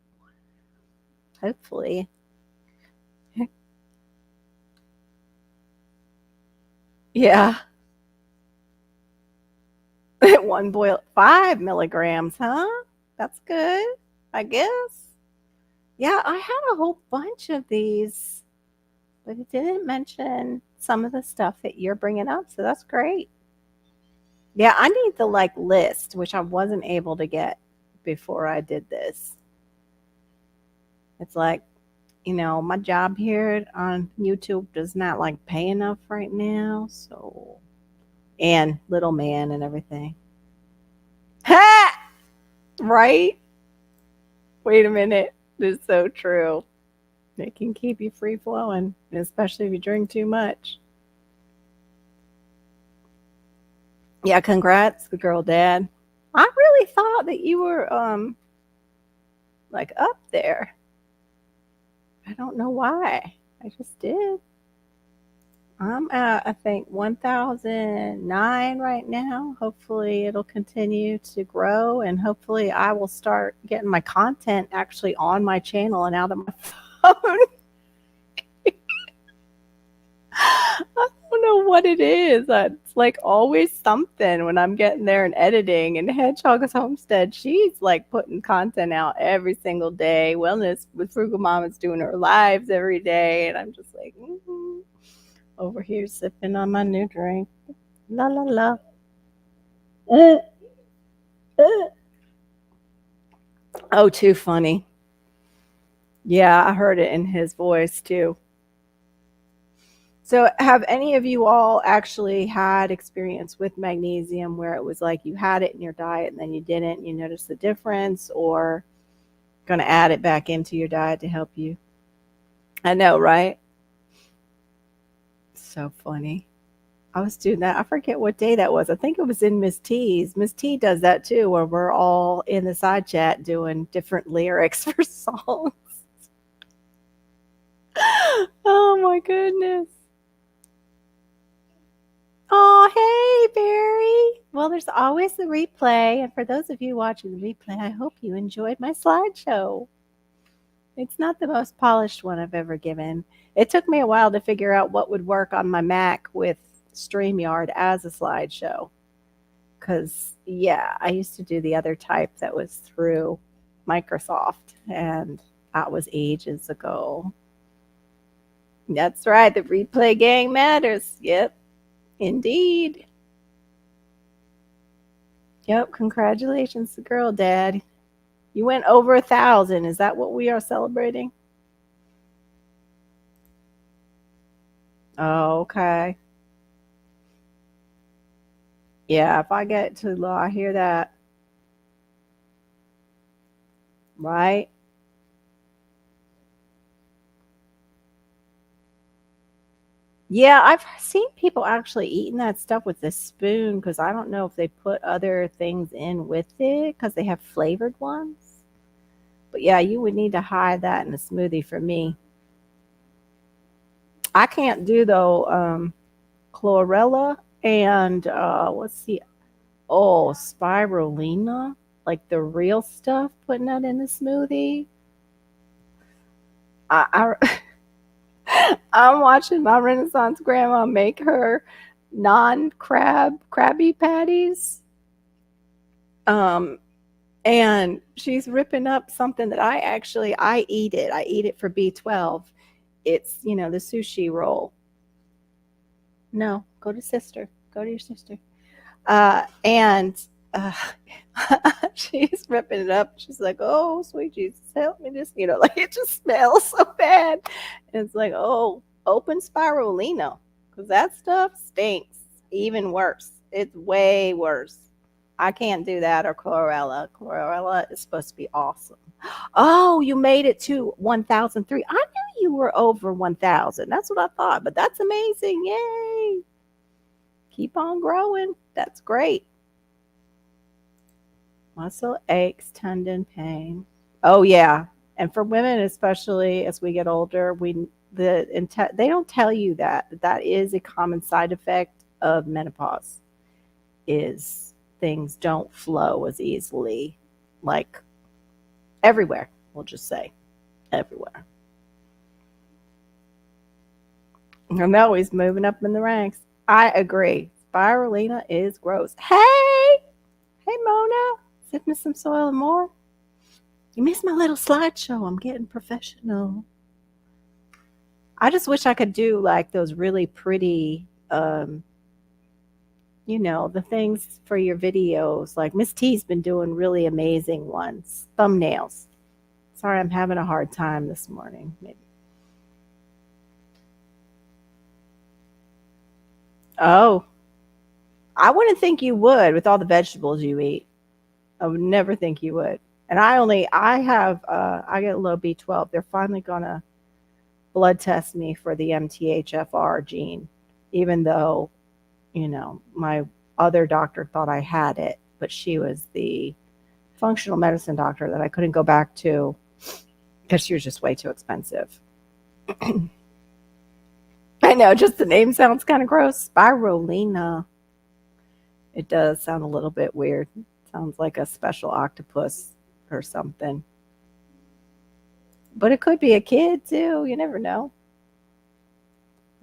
Speaker 1: Hopefully. Yeah. One boil 5 milligrams, huh? That's good, I guess. Yeah, I had a whole bunch of these, but it didn't mention some of the stuff that you're bringing up, so that's great. Yeah, I need the like list, which I wasn't able to get before I did this. It's like, my job here on YouTube does not like pay enough right now, so and little man and everything. Ha! Right? Wait a minute. This is so true. It can keep you free flowing, especially if you drink too much. Yeah, congrats, the girl dad. I really thought that you were like up there. I don't know why. I just did. I'm at I think 1009 right now. Hopefully it'll continue to grow and hopefully I will start getting my content actually on my channel and out of my phone. I don't know what it is. It's like always something when I'm getting there and editing. And Hedgehog's Homestead, she's like putting content out every single day. Wellness with Frugal Mom is doing her lives every day. And I'm just like, over here sipping on my new drink. La la la. Uh, uh. Oh, too funny. Yeah, I heard it in his voice too. So, have any of you all actually had experience with magnesium where it was like you had it in your diet and then you didn't, you noticed the difference, or going to add it back into your diet to help you? I know, right? So funny. I was doing that. I forget what day that was. I think it was in Miss T's. Miss T does that too, where we're all in the side chat doing different lyrics for songs. Oh my goodness. Oh, hey, Barry. Well, there's always the replay. And for those of you watching the replay, I hope you enjoyed my slideshow. It's not the most polished one I've ever given. It took me a while to figure out what would work on my Mac with StreamYard as a slideshow. Because, yeah, I used to do the other type that was through Microsoft, and that was ages ago. That's right. The replay gang matters. Yep. Indeed. Yep. Congratulations to girl dad. You went over 1,000. Is that what we are celebrating? Oh, okay. Yeah, if I get too low, I hear that. Right? Yeah, I've seen people actually eating that stuff with a spoon because I don't know if they put other things in with it because they have flavored ones. But yeah, you would need to hide that in a smoothie for me. I can't do though chlorella and what's the spirulina, like the real stuff. Putting that in the smoothie. I I'm watching my Renaissance grandma make her Krabby Patties. Um, and she's ripping up something that I eat it. I eat it for B12. It's, the sushi roll. No, go to sister. Go to your sister. And uh, she's ripping it up. She's like, "Oh, sweet Jesus, help me!" Just like it just smells so bad. And it's like, "Oh, open spirulina, because that stuff stinks. Even worse. It's way worse. I can't do that or chlorella. Chlorella is supposed to be awesome. Oh, you made it to 1,003. I knew you were over 1,000. That's what I thought, but that's amazing. Yay! Keep on growing. That's great. Muscle aches, tendon pain. Oh yeah, and for women, especially as we get older, they don't tell you that is a common side effect of menopause. Is things don't flow as easily, like everywhere. We'll just say everywhere. I know he's moving up in the ranks. I agree. Spirulina is gross. Hey, Mona, sipping some soil and more. You missed my little slideshow. I'm getting professional. I just wish I could do like those really pretty, the things for your videos. Like Miss T's been doing really amazing ones, thumbnails. Sorry, I'm having a hard time this morning. Maybe. Oh, I wouldn't think you would with all the vegetables you eat. I would never think you would. And I get low B12. They're finally gonna blood test me for the MTHFR gene, even though, my other doctor thought I had it, but she was the functional medicine doctor that I couldn't go back to because she was just way too expensive. I know, just the name sounds kind of gross. Spirulina. It does sound a little bit weird. Sounds like a special octopus or something. But it could be a kid too. You never know.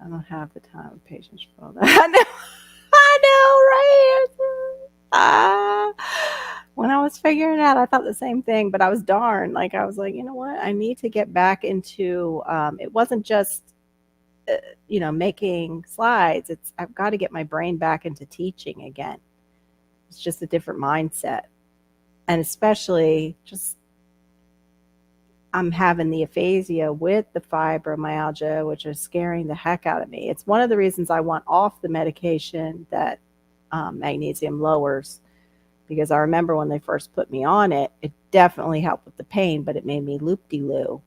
Speaker 1: I don't have the time or patience for all that. I know, right? When I was figuring it out, I thought the same thing, but I was darn. Like, I was like, you know what? I need to get back into it wasn't just, making slides. I've got to get my brain back into teaching again. It's just a different mindset. And especially just I'm having the aphasia with the fibromyalgia, which is scaring the heck out of me. It's one of the reasons I want off the medication that magnesium lowers, because I remember when they first put me on it, it definitely helped with the pain, but it made me loop-de-loo,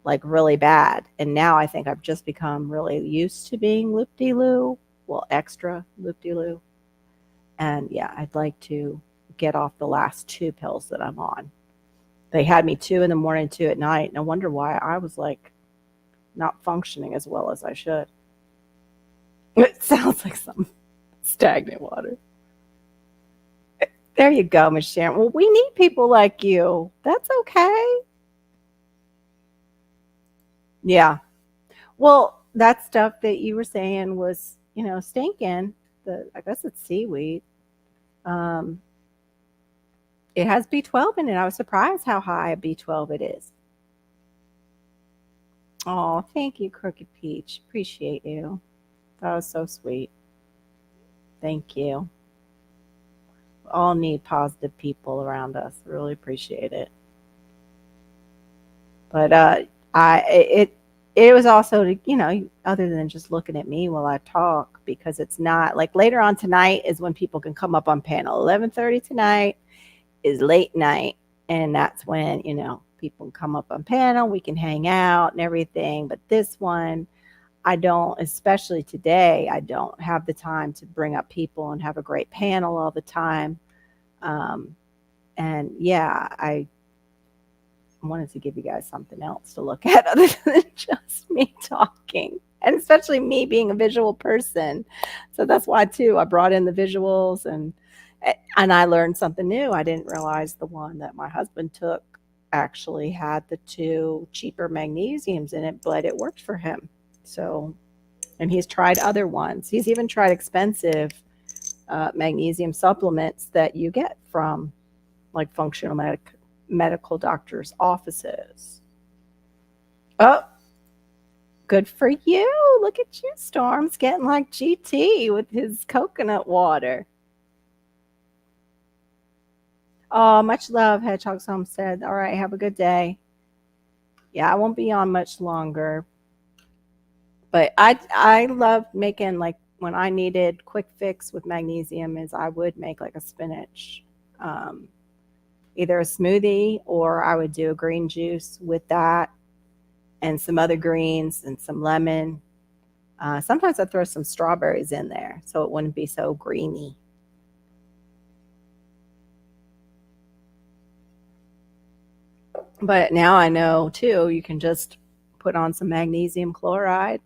Speaker 1: like really bad. And now I think I've just become really used to being loop-de-loo, well, extra loop-de-loo. And yeah, I'd like to get off the last two pills that I'm on. They had me 2 in the morning, 2 at night. No wonder why I was like not functioning as well as I should. It sounds like some stagnant water. There you go, Miss Sharon. Well, we need people like you. That's okay. Yeah. Well, that stuff that you were saying was, stinking. I guess it's seaweed. Um, it has B12 in it. I was surprised how high a B12 it is. Oh, thank you, Crooked Peach. Appreciate you. That was so sweet. Thank you. We all need positive people around us. Really appreciate it. But I it was also, other than just looking at me while I talk, because it's not like later on tonight is when people can come up on panel. 11:30 tonight is late night, and that's when, people can come up on panel, we can hang out and everything. But this one, I don't, especially today, I don't have the time to bring up people and have a great panel all the time. And yeah, wanted to give you guys something else to look at other than just me talking, and especially me being a visual person. So that's why too I brought in the visuals, and I learned something new. I didn't realize the one that my husband took actually had the two cheaper magnesiums in it, but it worked for him. So, and he's tried other ones. He's even tried expensive magnesium supplements that you get from like functional medical doctors' offices. Oh, good for you. Look at you. Storm's getting like GT with his coconut water. Oh, much love, Hedgehog's Homestead. All right, have a good day. Yeah, I won't be on much longer. But I love making, like, when I needed quick fix with magnesium is I would make like a spinach, um, either a smoothie, or I would do a green juice with that and some other greens and some lemon. Sometimes I throw some strawberries in there so it wouldn't be so greeny. But now I know too, you can just put on some magnesium chloride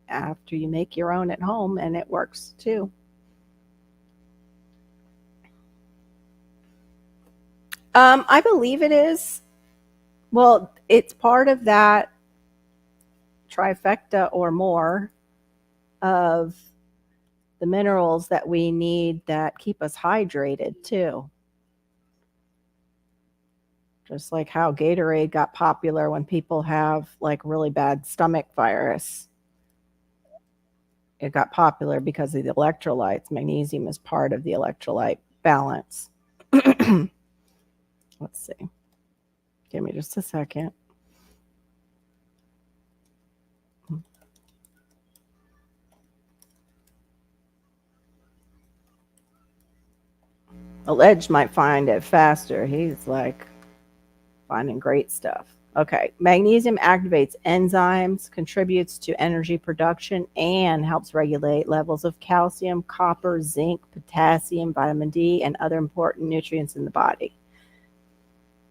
Speaker 1: after you make your own at home, and it works too. I believe it is. Well, it's part of that trifecta or more of the minerals that we need that keep us hydrated too. Just like how Gatorade got popular when people have like really bad stomach virus. It got popular because of the electrolytes. Magnesium is part of the electrolyte balance. Let's see. Give me just a second. Alleged might find it faster. He's like finding great stuff. Okay. Magnesium activates enzymes, contributes to energy production, and helps regulate levels of calcium, copper, zinc, potassium, vitamin D, and other important nutrients in the body.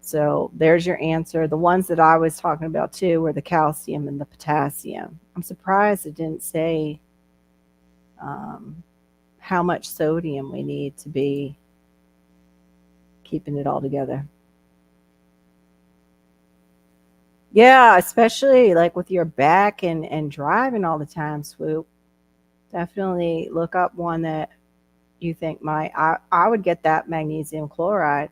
Speaker 1: So there's your answer. The ones that I was talking about too were the calcium and the potassium. I'm surprised it didn't say how much sodium we need to be keeping it all together. Yeah, especially like with your back and driving all the time, Swoop. Definitely look up one that you think might. I would get that magnesium chloride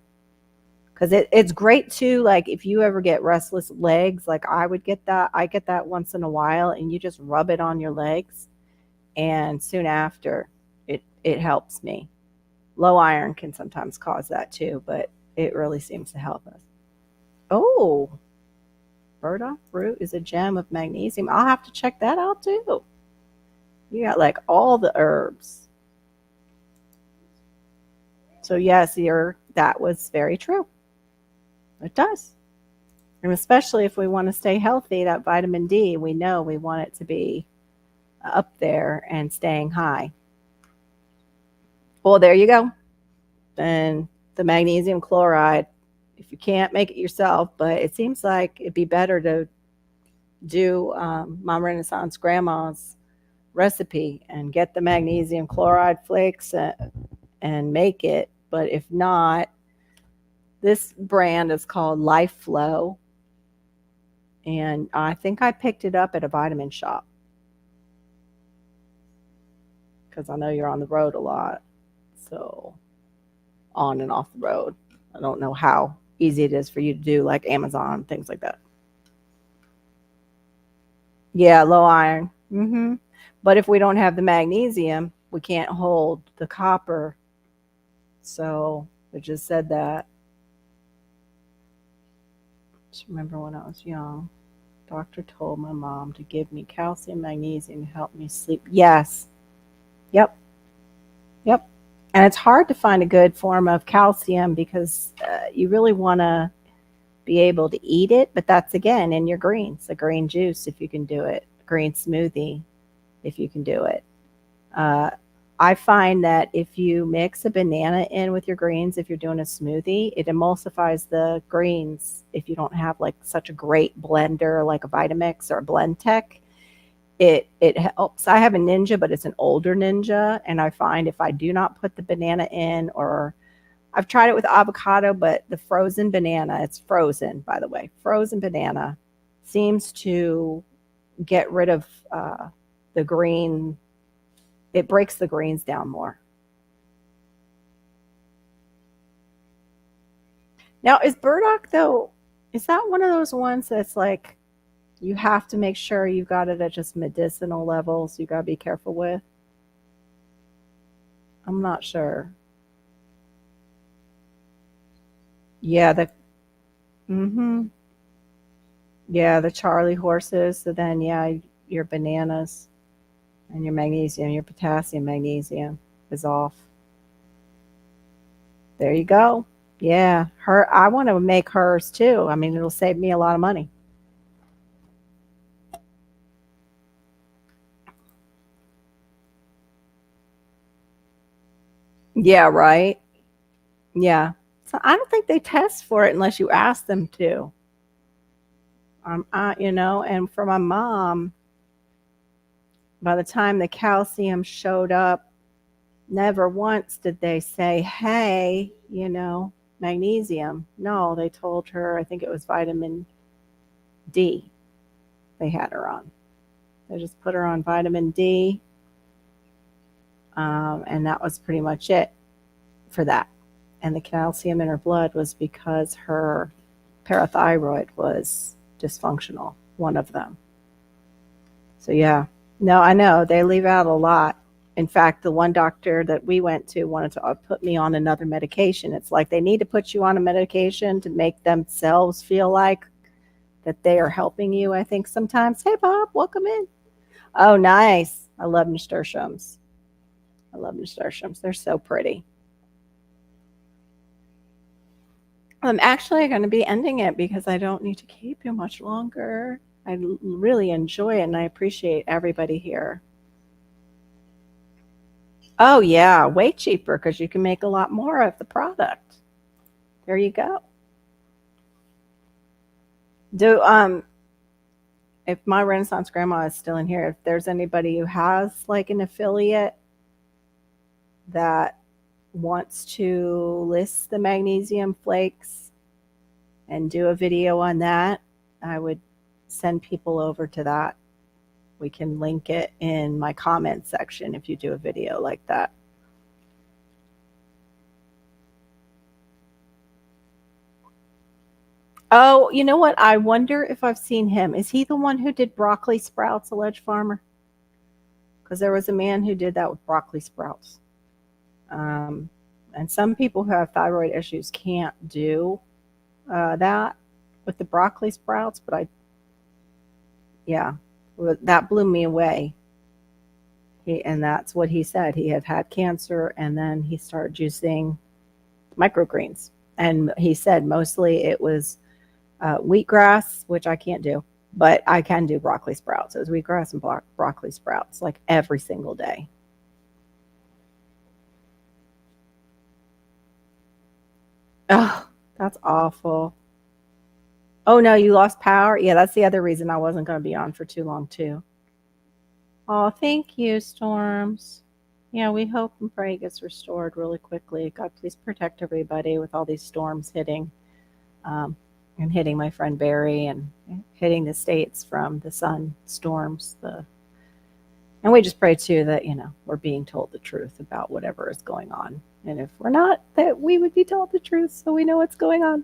Speaker 1: because it's great too. Like if you ever get restless legs, like I would get that. I get that once in a while, and you just rub it on your legs, and soon after, it helps me. Low iron can sometimes cause that too, but it really seems to help us. Oh, burdock root is a gem of magnesium. I'll have to check that out too. You got like all the herbs. So yes, that was very true. It does. And especially if we want to stay healthy, that vitamin D, we know we want it to be up there and staying high. Well, there you go. And the magnesium chloride, if you can't make it yourself, but it seems like it'd be better to do Mom Renaissance Grandma's recipe and get the magnesium chloride flakes and make it. But if not, this brand is called Life Flow, and I think I picked it up at a vitamin shop because I know you're on the road a lot, so on and off the road. I don't know how easy it is for you to do like Amazon, things like that. Yeah, low iron. But if we don't have the magnesium, we can't hold the copper. So I just said that. Just remember when I was young, doctor told my mom to give me calcium, magnesium to help me sleep. Yes. Yep. Yep. And it's hard to find a good form of calcium because you really want to be able to eat it. But that's again in your greens, a green juice if you can do it, green smoothie if you can do it. I find that if you mix a banana in with your greens, if you're doing a smoothie, it emulsifies the greens. If you don't have like such a great blender like a Vitamix or a Blend Tech, it helps. I have a Ninja, but it's an older Ninja, and I find if I do not put the banana in, or I've tried it with avocado, but the frozen banana, it's frozen, by the way, frozen banana seems to get rid of the green. It breaks the greens down more. Now, is burdock though? Is that one of those ones that's like you have to make sure you've got it at just medicinal levels? You got to be careful with. I'm not sure. Yeah, the mhm. Yeah, the Charlie horses. So then, yeah, your bananas and your magnesium, your potassium, magnesium is off. There you go. Yeah, her. I want to make hers too. I mean, it'll save me a lot of money. Yeah, right. Yeah. So I don't think they test for it unless you ask them to. And for my mom, by the time the calcium showed up, never once did they say, hey, magnesium. No, they told her, I think it was vitamin D they had her on. They just put her on vitamin D, and that was pretty much it for that. And the calcium in her blood was because her parathyroid was dysfunctional, one of them. So, yeah. No, I know. They leave out a lot. In fact, the one doctor that we went to wanted to put me on another medication. It's like they need to put you on a medication to make themselves feel like that they are helping you, I think sometimes. Hey, Bob, welcome in. Oh, nice. I love nasturtiums. I love nasturtiums. They're so pretty. I'm actually going to be ending it because I don't need to keep you much longer. I really enjoy it and I appreciate everybody here. Oh, yeah, way cheaper because you can make a lot more of the product. There you go. Do if my Renaissance grandma is still in here, if there's anybody who has like an affiliate that wants to list the magnesium flakes and do a video on that, I would send people over to that. We can link it in my comment section if you do a video like that. Oh, you know what? I wonder if I've seen him. Is he the one who did broccoli sprouts, alleged farmer? Because there was a man who did that with broccoli sprouts. Um, and some people who have thyroid issues can't do that with the broccoli sprouts, but yeah, that blew me away. And that's what he said. He had cancer, and then he started juicing microgreens. And he said mostly it was wheatgrass, which I can't do, but I can do broccoli sprouts. It was wheatgrass and broccoli sprouts like every single day. Oh, that's awful. Oh no, you lost power? Yeah, that's the other reason I wasn't going to be on for too long, too. Oh, thank you, Storms. Yeah, we hope and pray it gets restored really quickly. God, please protect everybody with all these storms hitting, um, and hitting my friend Barry and hitting the states from the sun storms. And we just pray too that we're being told the truth about whatever is going on, and if we're not, that we would be told the truth so we know what's going on.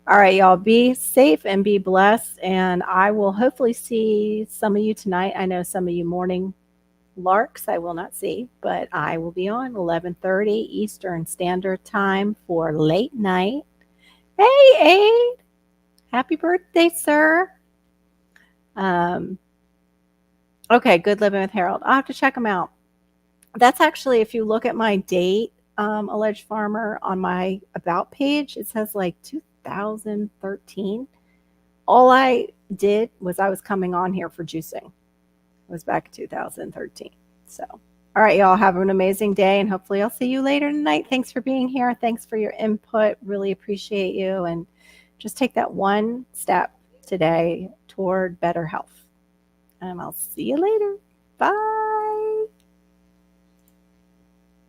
Speaker 1: All right, y'all, be safe and be blessed. And I will hopefully see some of you tonight. I know some of you morning larks I will not see, but I will be on 11:30 Eastern Standard Time for late night. Hey, Aid, happy birthday, sir. Um, okay, Good Living with Harold. I'll have to check them out. That's actually, if you look at my date, alleged farmer, on my about page, it says like 2013. All I did was I was coming on here for juicing. It was back in 2013. So All right, y'all have an amazing day, and hopefully I'll see you later tonight. Thanks for being here. Thanks for your input. Really appreciate you. And just take that one step today toward better health. And I'll see you later. Bye.